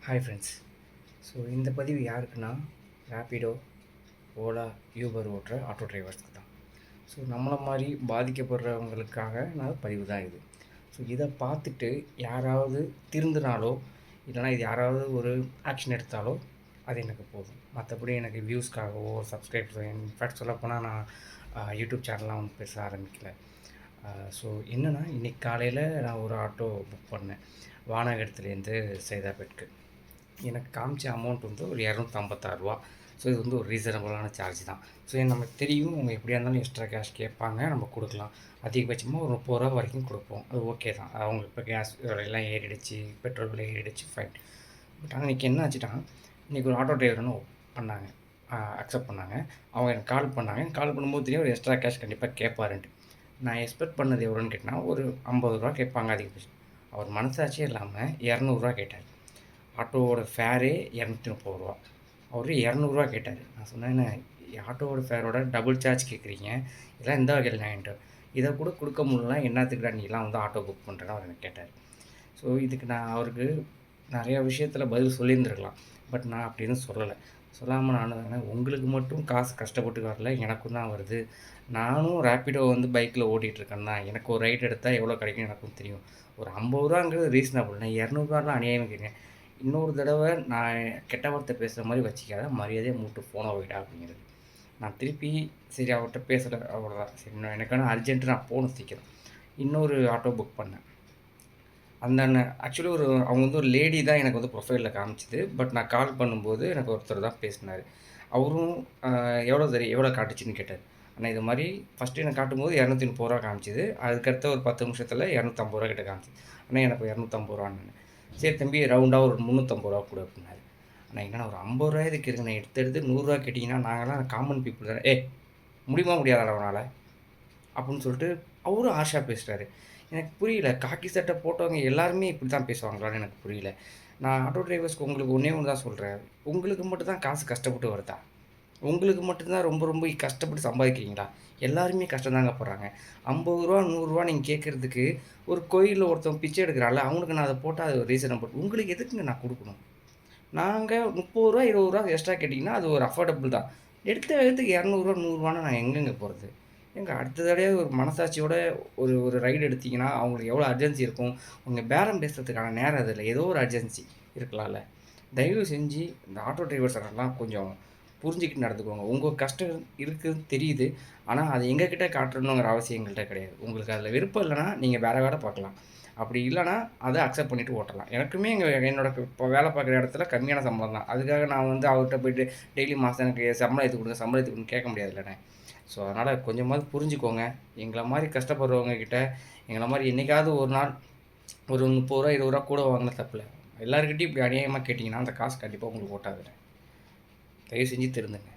Hi friends. So இந்த பதிவு யாருக்குன்னா, ரேப்பிடோ, ஓலா, யூபர் ஓட்டுற ஆட்டோ டிரைவர்ஸ்க்கு தான். ஸோ நம்மளை மாதிரி பாதிக்கப்படுறவங்களுக்காக நான் பதிவு தான் இது. ஸோ இதை பார்த்துட்டு யாராவது திருந்தினாலோ இல்லைனா இது யாராவது ஒரு ஆக்ஷன் எடுத்தாலோ அது எனக்கு போதும். மற்றபடி எனக்கு வியூஸ்க்காகவோ சப்ஸ்கிரைப்ஸோ இன்ஃபேக்ட் சொல்லப்போனால் நான் யூடியூப் சேனல்லாம் ஒன்று பேச ஆரம்பிக்கல. ஸோ என்னென்னா, இன்றைக்கி காலையில் நான் ஒரு ஆட்டோ புக் பண்ணேன் வானகரத்துலேருந்து சைதாப்பேட்டுக்கு. எனக்கு காமிச்ச அமௌண்ட் வந்து ஒரு ரூ. ஸோ இது வந்து ஒரு ரீசனபுளான சார்ஜ் தான். ஸோ நமக்கு தெரியும் அவங்க எப்படியா இருந்தாலும் எக்ஸ்ட்ரா கேஷ் கேட்பாங்க, நம்ம கொடுக்கலாம். அதிகபட்சமாக ஒரு ரூ. வரைக்கும் கொடுப்போம். அது ஓகே தான். அவங்க இப்போ கேஸ் விலையெல்லாம் ஏறிடுச்சு, பெட்ரோல் விலை ஏறிடுச்சு, ஃபைன். பட் ஆனால் இன்றைக்கி என்ன ஆச்சுன்னா, இன்றைக்கி ஒரு ஆட்டோ டிரைவர்னு பண்ணாங்க, அக்செப்ட் பண்ணாங்க. அவங்க எனக்கு கால் பண்ணாங்க. கால் பண்ணும்போது தெரியும் ஒரு எக்ஸ்ட்ரா கேஷ் கண்டிப்பாக கேட்பாருன்ட்டு. நான் எக்ஸ்பெக்ட் பண்ணது எவ்வளோன்னு கேட்டால் ஒரு ரூ. 50 கேட்பாங்க அதிகபட்சம். அவர் மனசாட்சியே இல்லாமல் ரூ. 200 கேட்டார். ஆட்டோவோட ஃபேரே ரூ. 230. அவர் ரூ. 200 கேட்டார். நான் சொன்னேன், ஆட்டோவோட ஃபேரோட டபுள் சார்ஜ் கேட்குறீங்க, இதெல்லாம் எந்த வகையில் நியாயம்ட்டு. இதை கூட கொடுக்க முடியலனா என்னத்துக்குடா நீலாம் வந்து ஆட்டோ புக் பண்ணுறேன்னு அவர் எனக்கு கேட்டார். ஸோ இதுக்கு நான் அவருக்கு நிறையா விஷயத்தில் பதில் சொல்லியிருந்துருக்கலாம். பட் நான் அப்படின்னு சொல்லலை. சொல்லாமல் நான் உங்களுக்கு மட்டும் காசு கஷ்டப்பட்டு வரல, எனக்கும் தான் வருது. நானும் ரேப்பிடோ வந்து பைக்கில் ஓட்டிகிட்ருக்கேன் தான். எனக்கு ஒரு ரைட் எடுத்தால் எவ்வளோ கிடைக்கும் எனக்கும் தெரியும். ஒரு ரூ. 50ங்கிறது ரீசனபிள். நான் ரூ. 200 அநியாயம் கேட்குறேன். இன்னொரு தடவை நான் கெட்ட வார்த்தை பேசுகிற மாதிரி வச்சுக்காத, மரியாதையை மூட்டு ஃபோனை வைடா அப்படிங்கிறது. நான் திருப்பி சரி அவர்கிட்ட பேசலை, அவ்வளோதான். சரி நான் எனக்கான அர்ஜென்ட்டு, நான் போகணும் சீக்கிரம். இன்னொரு ஆட்டோ புக் பண்ணேன். அந்த ஆக்சுவலி அவங்க வந்து ஒரு லேடி தான் எனக்கு வந்து ப்ரொஃபைலில் காமிச்சிது. பட் நான் கால் பண்ணும்போது எனக்கு ஒருத்தர் தான் பேசினார். அவரும் எவ்வளோ காட்டுச்சுன்னு கேட்டார். ஆனால் இது மாதிரி ஃபஸ்ட்டு எனக்கு காட்டும்போது ரூ. 230 காமிச்சிது. அதுக்கடுத்த ஒரு 10 நிமிஷத்தில் ரூ. 250 கிட்ட காமிச்சிது. ஆனால் எனக்கு ரூ. 250. சரி தம்பி, ரவுண்டாக ஒரு ரூ. 350 கொடு அப்படின்னாரு. ஆனால் என்னென்னா ஒரு ரூ. 50 இதுக்கு இருக்குண்ணே, எடுத்து ரூ. 100 கேட்டிங்கன்னா நாங்களாம் காமன் பீப்புள் தானே. முடியுமா முடியாதா அவனால் அப்படின்னு சொல்லிட்டு அவரும் ஹார்ஷாக பேசுகிறாரு. எனக்கு புரியல. காக்கி சட்டை போட்டவங்க எல்லாருமே இப்படி தான் பேசுவாங்களான்னு எனக்கு புரியல. நான் ஆட்டோ டிரைவர்ஸ்க்கு உங்களுக்கு ஒன்றே ஒன்று தான் சொல்கிறேன். உங்களுக்கு மட்டும் தான் காசு கஷ்டப்பட்டு வருதா? உங்களுக்கு மட்டும்தான் ரொம்ப கஷ்டப்பட்டு சம்பாதிக்கிறீங்களா? எல்லாருமே கஷ்டம் தாங்க படுறாங்க. ரூ. 50 ரூ. 100 நீங்கள் கேட்குறதுக்கு ஒரு கோயிலில் ஒருத்தன் பிச்சை எடுக்கிறான்ல, அவனுக்கு நான் அதை போட்டால் அது ரீசனபிள். உங்களுக்கு எதுக்குங்க நான் கொடுக்கணும்? நாங்கள் ரூ. 30 ரூ. 20 எக்ஸ்ட்ரா கேட்டிங்கன்னா அது ஒரு அஃபோர்டபுள் தான். எடுத்த இடத்துக்கு ரூ. 200 100 நான் எங்கெங்க போகிறது? ஏங்க அடுத்த தடவை ஒரு மனசாட்சியோட ஒரு ரைடு எடுத்தீங்கன்னா அவங்களுக்கு எவ்வளோ அர்ஜென்சி இருக்கும். உங்கள் பேரம் பேசுறதுக்கான நேரம் அதில்ல. ஏதோ ஒரு அர்ஜென்சி இருக்கலாம்ல. தயவு செஞ்சு இந்த ஆட்டோ டிரைவர்ஸெல்லாம் கொஞ்சம் புரிஞ்சுக்கிட்டு நடந்துக்கோங்க. உங்கள் கஷ்டம் இருக்குதுன்னு தெரியுது. ஆனால் அது எங்ககிட்ட காட்டணுங்கிற அவசியம் எங்கள்கிட்ட கிடையாது. உங்களுக்கு அதில் விருப்பம் இல்லைனா நீங்கள் வேறு வேலை பார்க்கலாம். அப்படி இல்லைனா அதை அக்செப்ட் பண்ணிவிட்டு ஓட்டலாம். எனக்குமே இப்போ வேலை பார்க்குற இடத்துல கம்மியான சம்பளம் தான். அதுக்காக நான் வந்து அவர்கிட்ட போய்ட்டு டெய்லி மாதம் எனக்கு சம்பளம் ஏற்றி கொடுங்க, சம்பளம் ஏற்றி கொடுங்க கேட்க முடியாதுல்லண்ணே. ஸோ அதனால் கொஞ்சமாவது புரிஞ்சுக்கோங்க. எங்களை மாதிரி கஷ்டப்படுறவங்க கிட்ட எங்களை மாதிரி என்றைக்காவது ஒரு நாள் ஒரு ரூ. 30 ரூ. 20 கூட வாங்கினா தப்பில்லை. எல்லாருக்கிட்டையும் இப்படி அநியாயமாக கேட்டிங்கன்னா அந்த காசு கண்டிப்பாக உங்களுக்கு ஓட்டாதுண்ணே. தயவு செஞ்சு திருந்துங்க.